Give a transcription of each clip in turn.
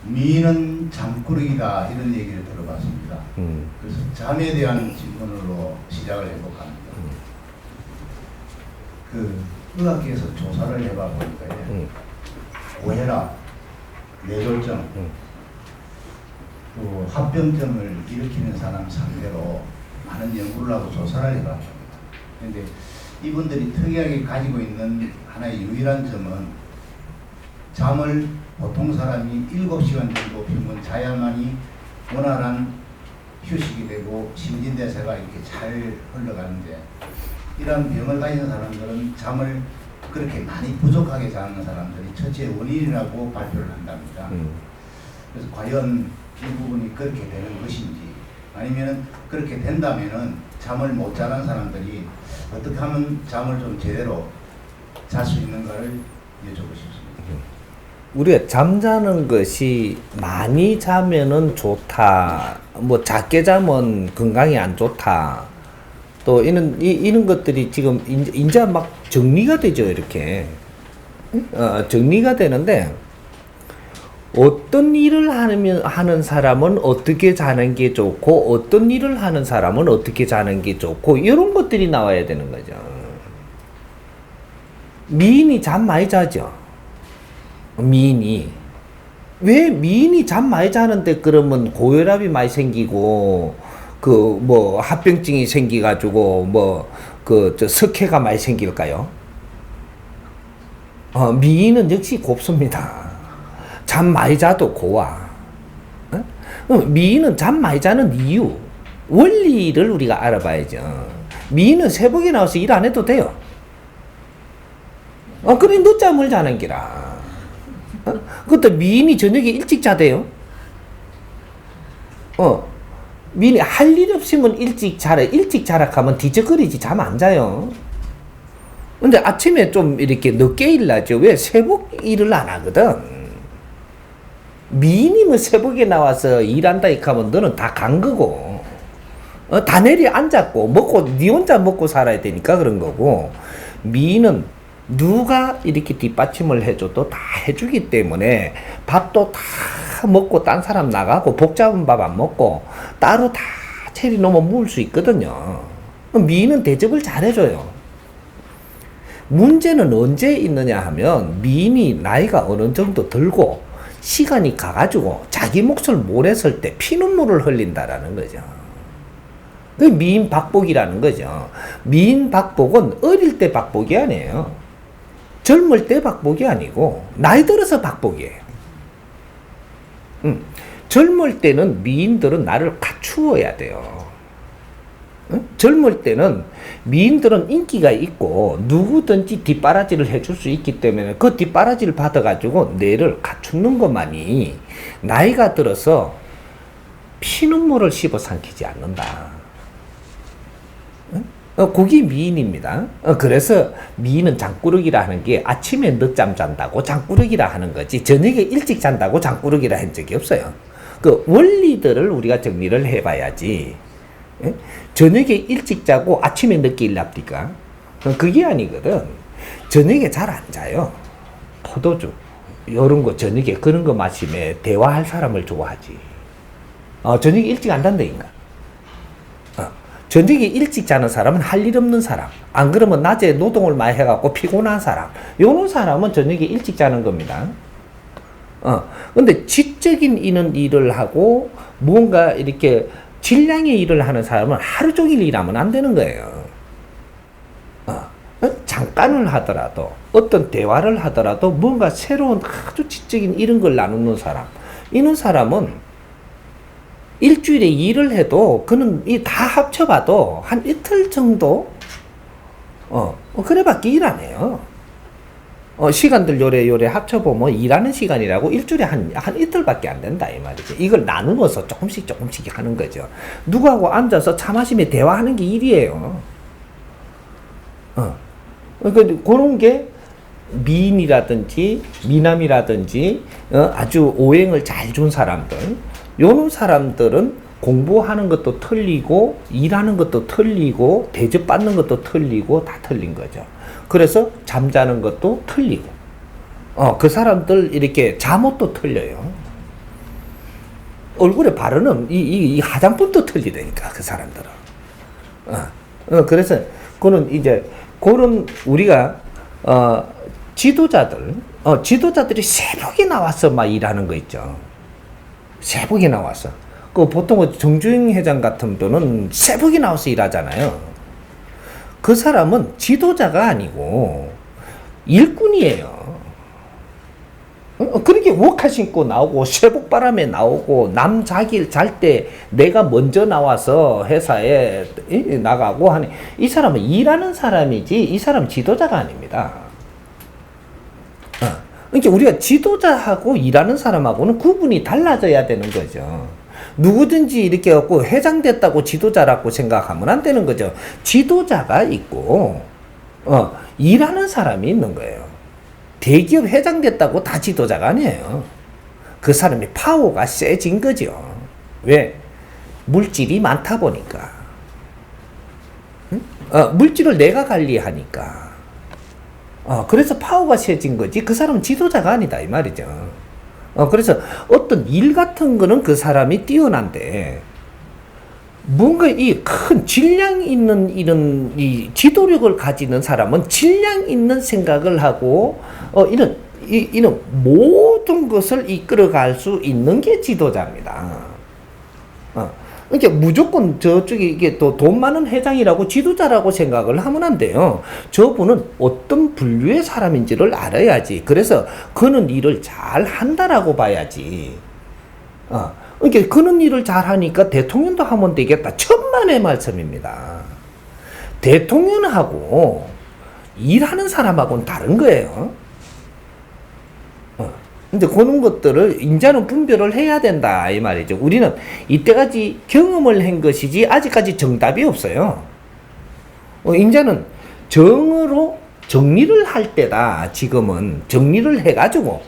미는 잠꾸러기다 이런 얘기를 들어봤습니다. 그래서 잠에 대한 질문으로 시작을 해볼까 합니다. 그 의학계에서 조사를 해봐 보니까요. 고혈압, 뇌졸중, 또 합병증을 일으키는 사람 상대로 많은 연구를 하고 조사를 해봤습니다. 그런데 이분들이 특이하게 가지고 있는 하나의 유일한 점은 잠을 보통 사람이 7시간 정도 평균 자야만이 원활한 휴식이 되고 신진대사가 이렇게 잘 흘러가는데, 이런 병을 가진 사람들은 잠을 그렇게 많이 부족하게 자는 사람들이 첫째 원인이라고 발표를 한답니다. 그래서 과연 이 부분이 그렇게 되는 것인지, 아니면 그렇게 된다면은 잠을 못 자는 사람들이 어떻게 하면 잠을 좀 제대로 잘 수 있는가를 여쭤보고 싶습니다. 우리가 잠자는 것이 많이 자면은 좋다, 뭐 작게 자면 건강에 안 좋다, 또 이런 것들이 지금 이제 막 정리가 되죠. 이렇게 정리가 되는데, 어떤 일을 하는 사람은 어떻게 자는 게 좋고, 어떤 일을 하는 사람은 어떻게 자는 게 좋고, 이런 것들이 나와야 되는 거죠. 미인이 잠 많이 자죠. 미인이. 왜 미인이 잠 많이 자는데 그러면 고혈압이 많이 생기고, 그 뭐 합병증이 생기가지고 뭐 석회가 많이 생길까요? 미인은 역시 곱습니다. 잠 많이 자도 고와. 미인은 잠 많이 자는 이유, 원리를 우리가 알아봐야죠. 미인은 새벽에 나와서 일 안 해도 돼요. 그래 늦잠을 자는 기라. 그것도 미인이 저녁에 일찍 자대요. 미인이 할 일 없으면 일찍 자라 하면 뒤적거리지 잠 안 자요. 근데 아침에 좀 이렇게 늦게 일나죠. 왜? 새벽 일을 안 하거든. 미인이면 새벽에 나와서 일한다 하면 너는 다 간 거고, 다 내리 앉았고 먹고 니 혼자 먹고 살아야 되니까 그런 거고, 미인은 누가 이렇게 뒷받침을 해줘도 다 해주기 때문에 밥도 다 먹고 딴 사람 나가고 복잡한 밥 안 먹고 따로 다 체리 놓으면 먹을 수 있거든요. 미인은 대접을 잘 해줘요. 문제는 언제 있느냐 하면, 미인이 나이가 어느 정도 들고 시간이 가가지고 자기 몫을 못 했을 때 피눈물을 흘린다라는 거죠. 그게 미인 박복이라는 거죠. 미인 박복은 어릴 때 박복이 아니에요. 젊을 때 박복이 아니고 나이 들어서 박복이에요. 젊을 때는 미인들은 나를 갖추어야 돼요. 젊을 때는 미인들은 인기가 있고 누구든지 뒷바라지를 해줄 수 있기 때문에 그 뒷바라지를 받아가지고 뇌를 갖추는 것만이, 나이가 들어서 피눈물을 씹어 삼키지 않는다. 그게 미인입니다. 그래서 미인은 장꾸러기라 하는 게 아침에 늦잠 잔다고 장꾸러기라 하는 거지, 저녁에 일찍 잔다고 장꾸러기라 한 적이 없어요. 그 원리들을 우리가 정리를 해봐야지. 저녁에 일찍 자고 아침에 늦게 일납니까? 그게 아니거든. 저녁에 잘 안 자요. 포도주 이런 거 저녁에 그런 거 마시면 대화할 사람을 좋아하지. 저녁에 일찍 안 잔다니까. 저녁에 일찍 자는 사람은 할 일 없는 사람, 안 그러면 낮에 노동을 많이 해갖고 피곤한 사람, 요런 사람은 저녁에 일찍 자는 겁니다. 근데 지적인 일을 하고 뭔가 이렇게 질량의 일을 하는 사람은 하루 종일 일하면 안 되는 거예요. 잠깐을 하더라도, 어떤 대화를 하더라도 뭔가 새로운 아주 지적인 이런 걸 나누는 사람, 이런 사람은 일주일에 일을 해도 그는 다 합쳐봐도 한 이틀 정도 그래밖에 일 안 해요. 시간들 요래 합쳐보면 일하는 시간이라고 일주일에 한 이틀밖에 안 된다 이 말이죠. 이걸 나누어서 조금씩 하는 거죠. 누구하고 앉아서 차 마시며 대화하는 게 일이에요. 그런 게 미인이라든지 미남이라든지 아주 오행을 잘 준 사람들, 요런 사람들은 공부하는 것도 틀리고 일하는 것도 틀리고 대접받는 것도 틀리고 다 틀린 거죠. 그래서 잠자는 것도 틀리고 그 사람들 이렇게 잠옷도 틀려요. 얼굴에 바르는 이 화장품도 틀리다니까, 그 사람들은. 그래서 그는 이제 그런 우리가 지도자들이 새벽에 나와서 막 일하는 거 있죠. 새벽에 나와서. 그 보통 정주행 회장 같은 분은 새벽에 나와서 일하잖아요. 그 사람은 지도자가 아니고 일꾼이에요. 그렇게 워카 신고 나오고 쇠복바람에 나오고 남 자기 잘 때 내가 먼저 나와서 회사에 나가고 하는 이 사람은 일하는 사람이지 이 사람 지도자가 아닙니다. 그러니까 우리가 지도자하고 일하는 사람하고는 구분이 달라져야 되는 거죠. 누구든지 이렇게 갖고 회장 됐다고 지도자라고 생각하면 안 되는 거죠. 지도자가 있고 일하는 사람이 있는 거예요. 대기업 회장 됐다고 다 지도자가 아니에요. 그 사람이 파워가 세진 거죠. 왜? 물질이 많다 보니까. 물질을 내가 관리하니까. 그래서 파워가 세진 거지 그 사람은 지도자가 아니다 이 말이죠. 그래서 어떤 일 같은 거는 그 사람이 뛰어난데 뭔가 이 큰 질량 있는 이런 이 지도력을 가지는 사람은 질량 있는 생각을 하고 이런 모든 것을 이끌어갈 수 있는 게 지도자입니다. 그러니까 무조건 저쪽에 이게 또 돈 많은 회장이라고 지도자라고 생각을 하면 안 돼요. 저분은 어떤 분류의 사람인지를 알아야지. 그래서 그는 일을 잘 한다라고 봐야지. 그러니까 그는 일을 잘 하니까 대통령도 하면 되겠다. 천만의 말씀입니다. 대통령하고 일하는 사람하고는 다른 거예요. 근데 그런 것들을 이제는 분별을 해야 된다 이 말이죠. 우리는 이때까지 경험을 한 것이지 아직까지 정답이 없어요. 이제는 정으로 정리를 할 때다. 지금은 정리를 해가지고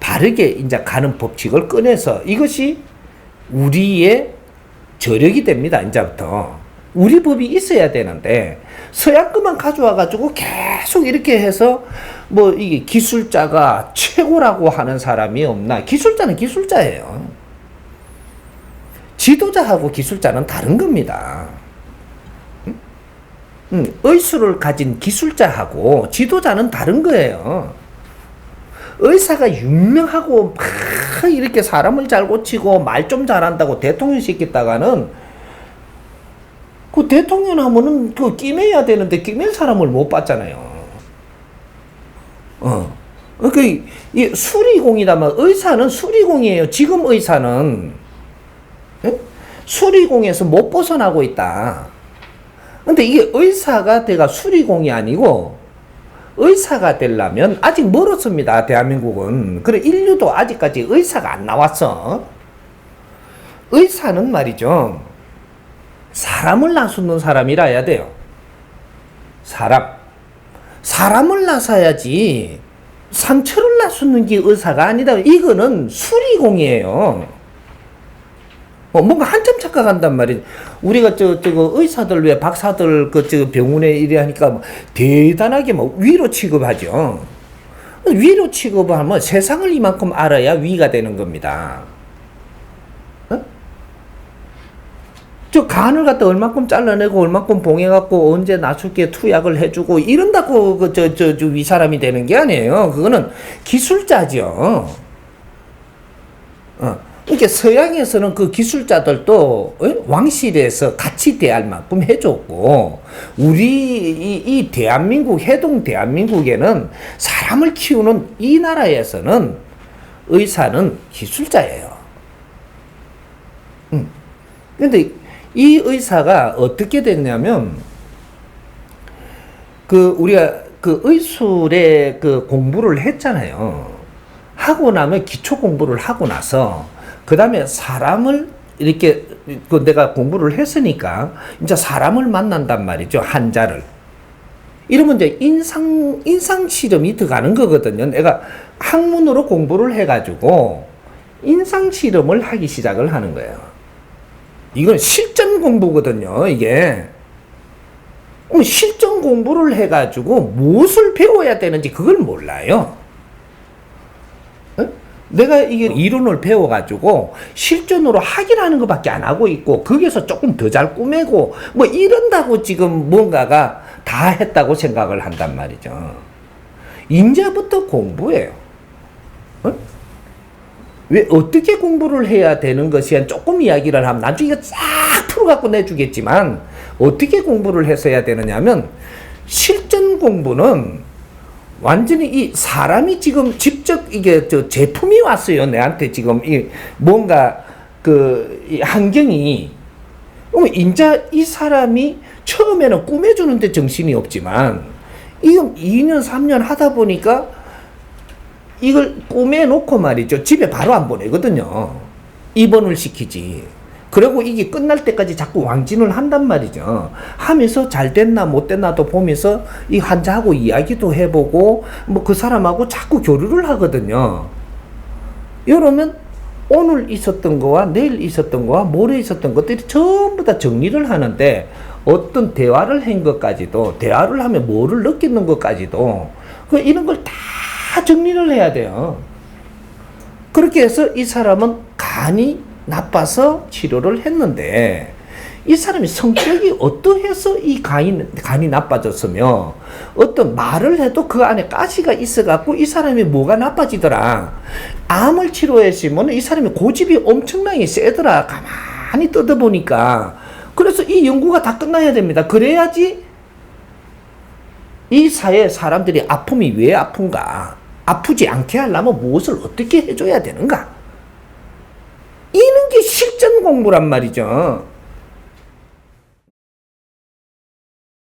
바르게 이제 가는 법칙을 꺼내서 이것이 우리의 저력이 됩니다. 이제부터 우리 법이 있어야 되는데 서양 것만 가져와가지고 계속 이렇게 해서 뭐 이게 기술자가 최고라고 하는 사람이 없나? 기술자는 기술자예요. 지도자하고 기술자는 다른 겁니다. 의술을 가진 기술자하고 지도자는 다른 거예요. 의사가 유명하고 막 이렇게 사람을 잘 고치고 말 좀 잘한다고 대통령 시켰다가는 그 대통령 하면은 그 끼매야 되는데 끼맬 사람을 못 봤잖아요. 그 이 수리공이라면 의사는 수리공이에요. 지금 의사는 수리공에서 못 벗어나고 있다. 근데 이게 의사가 내가 수리공이 아니고 의사가 되려면 아직 멀었습니다. 대한민국은. 그래 인류도 아직까지 의사가 안 나왔어. 의사는 말이죠. 사람을 나수는 사람이라야 돼요. 사람을 나서야지 상처를 나수는 게 의사가 아니다. 이거는 수리공이에요. 뭔가 한참 착각한단 말이지. 우리가 저거 의사들 왜 박사들 저 병원에 일해 하니까 대단하게 위로 취급하죠. 위로 취급하면 세상을 이만큼 알아야 위가 되는 겁니다. 저 간을 갖다 얼마큼 잘라내고 얼마큼 봉해갖고 언제 나술게 투약을 해주고 이런다고 저 위 사람이 되는 게 아니에요. 그거는 기술자죠. 그러니까 서양에서는 그 기술자들도 왕실에서 같이 대할 만큼 해줬고 우리 이 대한민국 해동 대한민국에는 사람을 키우는 이 나라에서는 의사는 기술자예요. 근데 이 의사가 어떻게 됐냐면 그 우리가 그 의술의 그 공부를 했잖아요. 하고 나면 기초 공부를 하고 나서 그 다음에 사람을 이렇게 그 내가 공부를 했으니까 이제 사람을 만난단 말이죠. 환자를. 이러면 이제 인상 실험이 들어가는 거거든요. 내가 학문으로 공부를 해가지고 인상 실험을 하기 시작을 하는 거예요. 이건 실전 공부거든요, 이게. 실전 공부를 해가지고 무엇을 배워야 되는지 그걸 몰라요. 내가 이게 이론을 배워가지고 실전으로 확인하는 것밖에 안 하고 있고 거기서 조금 더 잘 꾸매고 뭐 이런다고 지금 뭔가가 다 했다고 생각을 한단 말이죠. 이제부터 공부예요. 어? 왜 어떻게 공부를 해야 되는 것이야 조금 이야기를 하면 나중에 이거 싹 풀어갖고 내주겠지만 어떻게 공부를 했어야 되느냐면 실전 공부는 완전히 이 사람이 지금 직접 이게 저 제품이 왔어요. 내한테 지금 이 뭔가 이 환경이 인자 이 사람이 처음에는 꾸며주는데 정신이 없지만 이거 2년 3년 하다 보니까 이걸 꾸며놓고 말이죠. 집에 바로 안 보내거든요. 입원을 시키지. 그리고 이게 끝날 때까지 자꾸 왕진을 한단 말이죠. 하면서 잘 됐나 못 됐나도 보면서 이 환자하고 이야기도 해보고 뭐 그 사람하고 자꾸 교류를 하거든요. 이러면 오늘 있었던 거와 내일 있었던 거와 모레 있었던 것들이 전부 다 정리를 하는데 어떤 대화를 한 것까지도 대화를 하면 뭐를 느끼는 것까지도 이런 걸 다 정리를 해야 돼요. 그렇게 해서 이 사람은 간이 나빠서 치료를 했는데 이 사람이 성격이 어떠해서 이 간이 나빠졌으며 어떤 말을 해도 그 안에 가시가 있어갖고 이 사람이 뭐가 나빠지더라. 암을 치료했으면 이 사람이 고집이 엄청나게 세더라. 가만히 뜯어보니까. 그래서 이 연구가 다 끝나야 됩니다. 그래야지 이 사회 사람들이 아픔이 왜 아픈가, 아프지 않게 하려면 무엇을 어떻게 해줘야 되는가, 이런 게 실전 공부란 말이죠.